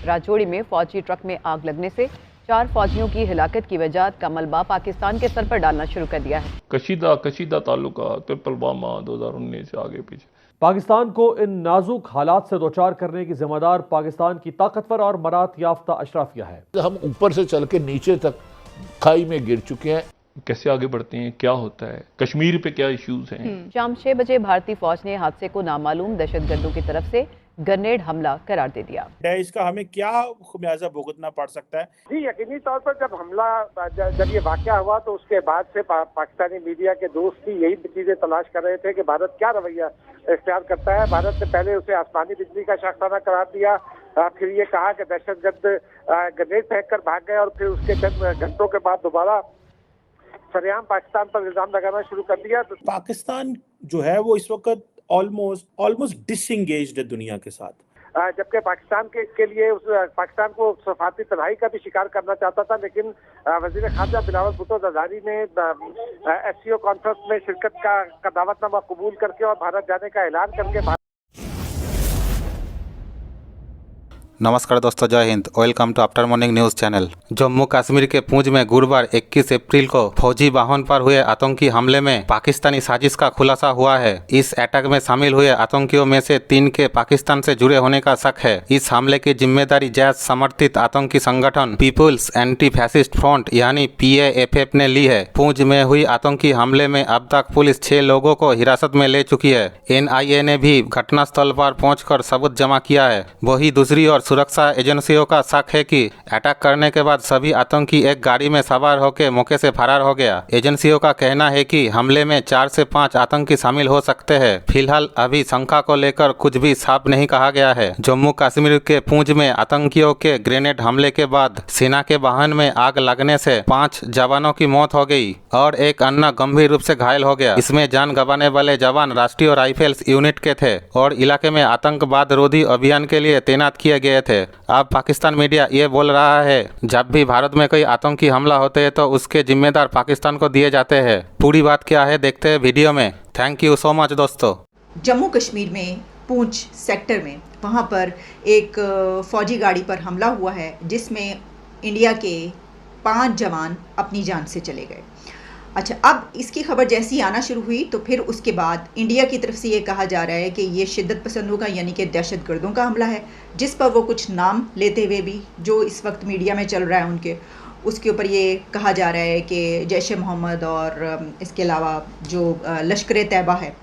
राजौरी में फौजी ट्रक में आग लगने से 4 फौजियों की हिलाकत की वजह का मलबा पाकिस्तान के सर पर डालना शुरू कर दिया है। कशीदा ताल्लुका पुलवामा 2019 से आगे पीछे। पाकिस्तान को इन नाजुक हालात से दोचार करने की जिम्मेदार पाकिस्तान की ताकतवर और मरात याफ्ता अशराफिया है। हम ऊपर से चल के नीचे तक खाई में गिर चुके हैं। कैसे आगे बढ़ते हैं, क्या होता है, कश्मीर पे क्या इश्यूज हैं। शाम 6 बजे भारतीय फौज ने हादसे को नामालूम दहशतगर्दों की तरफ से ग्रेनेड हमला करार दे दिया। इसका हमें क्या खुमियाजा भुगतना पड़ सकता है? जी, यकीनी तौर पर जब ये वाकया हुआ तो उसके बाद से पाकिस्तानी मीडिया के दोस्त भी यही चीजें तलाश कर रहे थे कि भारत क्या रवैया इख्तियार करता है। भारत ने पहले उसे आसमानी बिजली का शाखसाना करार दिया, फिर ये कहा कि दहशतगर्द ग्रेनेड फेंक कर भाग गए और फिर उसके चंद घंटों के बाद दोबारा सरेआम पाकिस्तान पर इल्जाम लगाना शुरू कर दिया। तो पाकिस्तान जो है वो इस वक्त ऑलमोस्ट डिसएंगेज्ड है दुनिया के साथ, जबकि पाकिस्तान के लिए पाकिस्तान को सफारती तबाही का भी शिकार करना चाहता था। लेकिन वजीर खारजा बिलावल भुट्टो जरदारी ने SCO कॉन्फ्रेंस में शिरकत का दावतनामा कबूल करके और भारत जाने का ऐलान करके। नमस्कार दोस्तों, जय हिंद। Welcome to after morning news channel. Jammu Kashmir के पूंछ में गुरुवार 21 अप्रैल को फौजी वाहन पर हुए आतंकी हमले में पाकिस्तानी साजिश का खुलासा हुआ है। इस अटैक में शामिल हुए आतंकियों में से 3 के पाकिस्तान से जुड़े होने का शक है। इस हमले की जिम्मेदारी जैश समर्थित आतंकी संगठन पीपुल्स एंटी फैसिस्ट फ्रंट यानी PAFF ने ली है। पूंछ में हुई आतंकी हमले में अब तक पुलिस 6 लोगों को हिरासत में ले चुकी है। NIA ने भी घटनास्थल पर पहुंचकर सबूत जमा किया है। वही दूसरी ओर सुरक्षा एजेंसियों का शक है कि अटैक करने के बाद सभी आतंकी एक गाड़ी में सवार होकर मौके से फरार हो गया। एजेंसियों का कहना है कि हमले में 4 से 5 आतंकी शामिल हो सकते हैं। फिलहाल अभी शंका को लेकर कुछ भी साफ नहीं कहा गया है। जम्मू कश्मीर के पूंछ में आतंकियों के ग्रेनेड हमले के बाद सेना के वाहन में आग लगने से 5 जवानों की मौत हो गई और एक अन्य गंभीर रूप से घायल हो गया। इसमें जान गंवाने वाले जवान राष्ट्रीय राइफल्स यूनिट के थे और इलाके में आतंकवाद रोधी अभियान के लिए तैनात किए गए थे। अब पाकिस्तान मीडिया ये बोल रहा है जब भी भारत में कोई आतंकी हमला होते हैं तो उसके जिम्मेदार पाकिस्तान को दिए जाते हैं। पूरी बात क्या है देखते हैं वीडियो में। थैंक यू सो मच दोस्तों। जम्मू कश्मीर में पूंछ सेक्टर में वहाँ पर एक फौजी गाड़ी पर हमला हुआ है जिसमें इंडिया के 5 जवान अपनी जान से चले गए। अच्छा, अब इसकी खबर जैसी आना शुरू हुई तो फिर उसके बाद इंडिया की तरफ से ये कहा जा रहा है कि ये शिद्दत पसंदों का यानी कि दहशतगर्दों का हमला है, जिस पर वो कुछ नाम लेते हुए भी जो इस वक्त मीडिया में चल रहा है उनके उसके ऊपर ये कहा जा रहा है कि जैश ए मोहम्मद और इसके अलावा जो लश्कर तैयबा है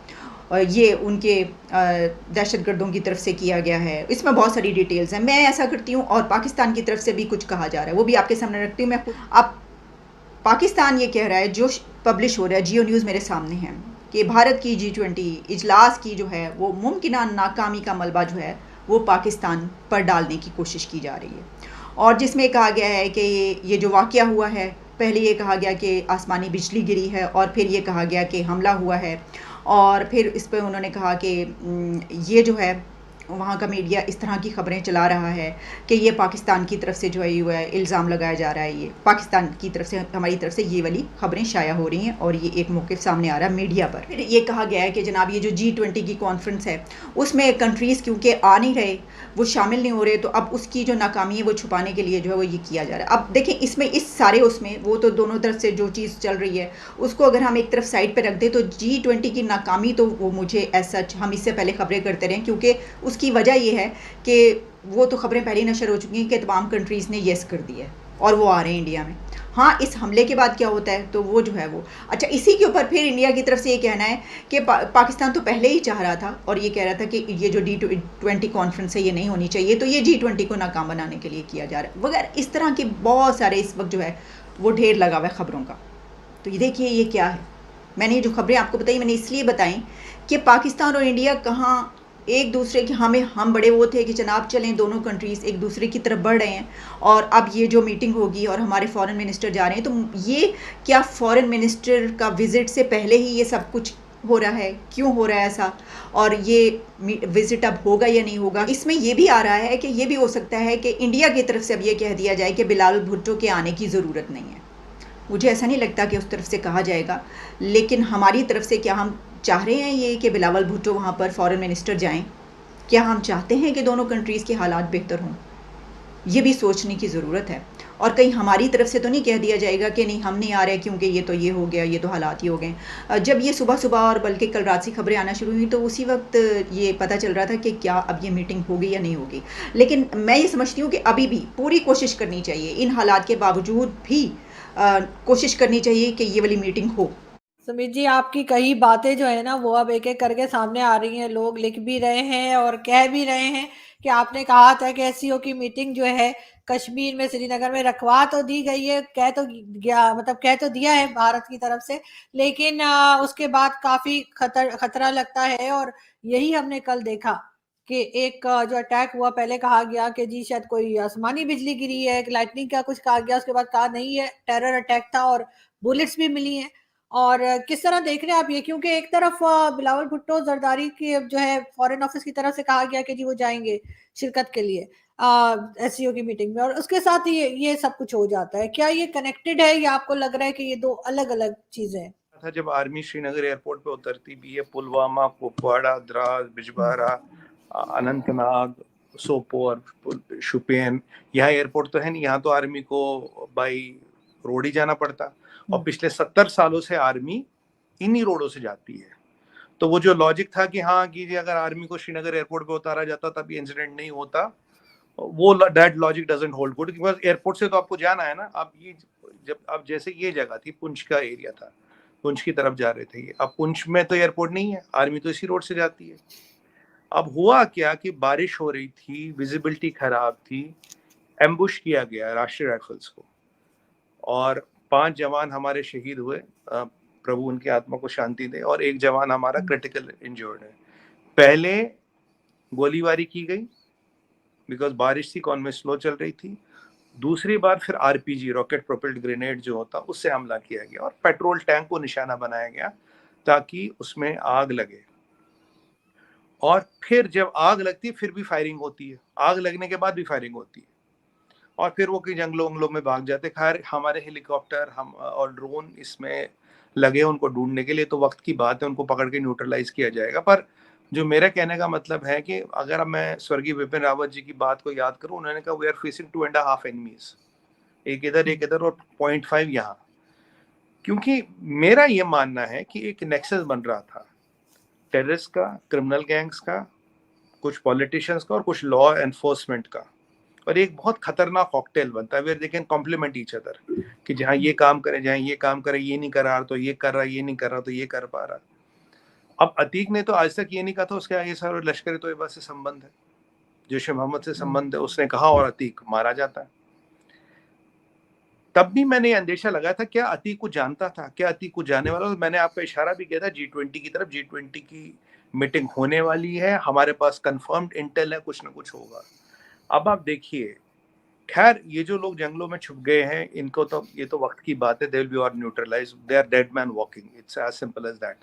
और ये उनके दहशतगर्दों की तरफ से किया गया है। इसमें बहुत सारी डिटेल्स हैं। मैं ऐसा करती हूँ और पाकिस्तान की तरफ से भी कुछ कहा जा रहा है, वो भी आपके सामने रखती हूँ मैं। अब पाकिस्तान ये कह रहा है, जो पब्लिश हो रहा है, जियो न्यूज़ मेरे सामने है, कि भारत की G20 इजलास की जो है वो मुमकिना नाकामी का मलबा जो है वो पाकिस्तान पर डालने की कोशिश की जा रही है। और जिसमें कहा गया है कि ये जो वाक़या हुआ है, पहले ये कहा गया कि आसमानी बिजली गिरी है और फिर ये कहा गया कि हमला हुआ है और फिर इस पर उन्होंने कहा कि ये जो है वहाँ का मीडिया इस तरह की खबरें चला रहा है कि ये पाकिस्तान की तरफ से जो है इल्ज़ाम लगाया जा रहा है, ये पाकिस्तान की तरफ से हमारी तरफ से ये वाली खबरें शाया हो रही हैं और ये एक मौक़िफ़ सामने आ रहा है मीडिया पर। फिर ये कहा गया है कि जनाब ये जो G20 की कॉन्फ्रेंस है उसमें कंट्रीज़ क्योंकि आ नहीं रहे, वो शामिल नहीं हो रहे, तो अब उसकी जो नाकामी है वो छुपाने के लिए जो है वो ये किया जा रहा है। अब देखें इसमें इस सारे उसमें वो तो दोनों तरफ से जो चीज़ चल रही है उसको अगर हम एक तरफ साइड पर रख दें तो G20 की नाकामी तो वो मुझे ऐसा हम इससे पहले खबरें करते रहे, क्योंकि उसकी वजह ये है कि वो तो खबरें पहले ही नशर हो चुकी हैं कि तमाम कंट्रीज़ ने येस कर दिया है और वो आ रहे हैं इंडिया में। हाँ, इस हमले के बाद क्या होता है तो वो जो है वो अच्छा, इसी के ऊपर फिर इंडिया की तरफ से ये कहना है कि पाकिस्तान तो पहले ही चाह रहा था और ये कह रहा था कि ये जो G20 कॉन्फ्रेंस है ये नहीं होनी चाहिए, तो ये G20 को नाकाम बनाने के लिए किया जा रहा है वगैरह। इस तरह के बहुत सारे इस वक्त जो है वो ढेर लगा हुआ है खबरों का। तो ये देखिए ये क्या है, मैंने जो खबरें आपको बताई मैंने इसलिए बताई कि पाकिस्तान और इंडिया कहाँ एक दूसरे के हम बड़े वो थे कि जनाब चलें दोनों कंट्रीज़ एक दूसरे की तरफ बढ़ रहे हैं और अब ये जो मीटिंग होगी और हमारे फॉरेन मिनिस्टर जा रहे हैं, तो ये क्या फॉरेन मिनिस्टर का विज़िट से पहले ही ये सब कुछ हो रहा है, क्यों हो रहा है ऐसा, और ये विज़िट अब होगा या नहीं होगा। इसमें ये भी आ रहा है कि ये भी हो सकता है कि इंडिया की तरफ से अब ये कह दिया जाए कि बिलावल भुट्टो के आने की ज़रूरत नहीं है। मुझे ऐसा नहीं लगता कि उस तरफ से कहा जाएगा, लेकिन हमारी तरफ से क्या हम चाह रहे हैं ये कि बिलावल भुट्टो वहाँ पर फॉरेन मिनिस्टर जाएं? क्या हम चाहते हैं कि दोनों कंट्रीज़ के हालात बेहतर हों? ये भी सोचने की ज़रूरत है। और कहीं हमारी तरफ से तो नहीं कह दिया जाएगा कि नहीं हम नहीं आ रहे क्योंकि ये तो ये हो गया, ये तो हालात ही हो गए। जब ये सुबह-सुबह और बल्कि कल रात से खबरें आना शुरू हुई तो उसी वक्त ये पता चल रहा था कि क्या अब ये मीटिंग होगी या नहीं होगी। लेकिन मैं ये समझती हूँ कि अभी भी पूरी कोशिश करनी चाहिए, इन हालात के बावजूद भी कोशिश करनी चाहिए कि ये वाली मीटिंग हो। सुमित जी, आपकी कई बातें जो है ना वो अब एक-एक करके सामने आ रही हैं, लोग लिख भी रहे हैं और कह भी रहे हैं कि आपने कहा था कि एससीओ की मीटिंग जो है कश्मीर में, श्रीनगर में रखवा तो दी गई है, कह तो गया मतलब कह तो दिया है भारत की तरफ से, लेकिन उसके बाद काफ़ी खतरा लगता है। और यही हमने कल देखा कि एक जो अटैक हुआ, पहले कहा गया कि जी शायद कोई आसमानी बिजली गिरी है, लाइटनिंग का कुछ कहा गया, उसके बाद कहा नहीं है टेरर अटैक था और बुलेट्स भी मिली हैं। और किस तरह देख रहे हैं आप ये? क्योंकि एक तरफ बिलावल भुट्टो जरदारी के जो है फॉरेन ऑफिस की तरफ से कहा गया कि जी वो जाएंगे शिरकत के लिए एससीओ की मीटिंग में, और उसके साथ ये सब कुछ हो जाता है। क्या ये कनेक्टेड है या आपको लग रहा है कि ये दो अलग अलग चीजें हैं? था जब आर्मी श्रीनगर एयरपोर्ट पे उतरती भी है, पुलवामा, कुपवाड़ा, द्रास, बिजबहारा, अनंतनाग, सोपोर, शुपियन, यहाँ एयरपोर्ट तो है नहीं, यहाँ तो आर्मी को बाई रोड ही जाना पड़ता। और पिछले 70 सालों से आर्मी इन्हीं रोडों से जाती है। तो वो जो लॉजिक था कि हाँ कि अगर आर्मी को श्रीनगर एयरपोर्ट पे उतारा जाता तब ये इंसिडेंट नहीं होता, वो that logic doesn't hold good. Because airport से तो आपको जाना है ना। अब ये जब अब जैसे ये जगह थी, पुंछ का एरिया था, पुंछ की तरफ जा रहे थे ये, अब पुंछ में तो एयरपोर्ट नहीं है, आर्मी तो इसी रोड से जाती है। अब हुआ क्या कि बारिश हो रही थी, विजिबिलिटी खराब थी, एम्बुश किया गया राष्ट्रीय राइफल्स को और 5 जवान हमारे शहीद हुए, प्रभु उनकी आत्मा को शांति दे, और 1 जवान हमारा क्रिटिकल इंजर्ड है। पहले गोलीबारी की गई बिकॉज बारिश थी, कॉन्वे स्लो चल रही थी। दूसरी बार फिर आरपीजी, रॉकेट प्रोपेल्ड ग्रेनेड जो होता, उससे हमला किया गया और पेट्रोल टैंक को निशाना बनाया गया ताकि उसमें आग लगे। और फिर जब आग लगती है फिर भी फायरिंग होती है, आग लगने के बाद भी फायरिंग होती है, और फिर वो कई जंगलों में भाग जाते। खैर हमारे हेलीकॉप्टर हम और ड्रोन इसमें लगे उनको ढूंढने के लिए, तो वक्त की बात है, उनको पकड़ के न्यूट्रलाइज किया जाएगा। पर जो मेरा कहने का मतलब है कि अगर मैं स्वर्गीय विपिन रावत जी की बात को याद करूं, उन्होंने कहा वी आर फेसिंग 2.5 एनिमीज, एक इधर और 0.5 यहाँ। क्योंकि मेरा ये मानना है कि एक नेक्सस बन रहा था टेररिस्ट का, क्रिमिनल गैंग्स का, कुछ पॉलिटिशियंस का और कुछ लॉ एनफोर्समेंट का, और एक बहुत खतरनाक कॉकटेल बनता है where they can complement each other, कि जहाँ ये काम करे, जहाँ ये काम करे, ये नहीं कर रहा तो ये कर रहा, ये नहीं कर रहा तो ये कर पा रहा। अब अतीक ने तो आज तक ये नहीं कहा था उसके आगे सारे लश्कर तोयबा से संबंध है, जैश मोहम्मद से संबंध है, उसने कहा और अतीक मारा जाता है। तब भी मैंने अंदेशा लगाया था क्या अतीक को जानता था, क्या अतीक को जानने वाला। मैंने आपका इशारा भी किया था G20 की तरफ, G20 की मीटिंग होने वाली है, हमारे पास कंफर्म्ड इंटेल है, कुछ ना कुछ होगा। अब आप देखिए, खैर ये जो लोग जंगलों में छुप गए हैं, इनको तो ये तो वक्त की बात है, दे विल बी और neutralised, they are dead man walking, it's as simple as that.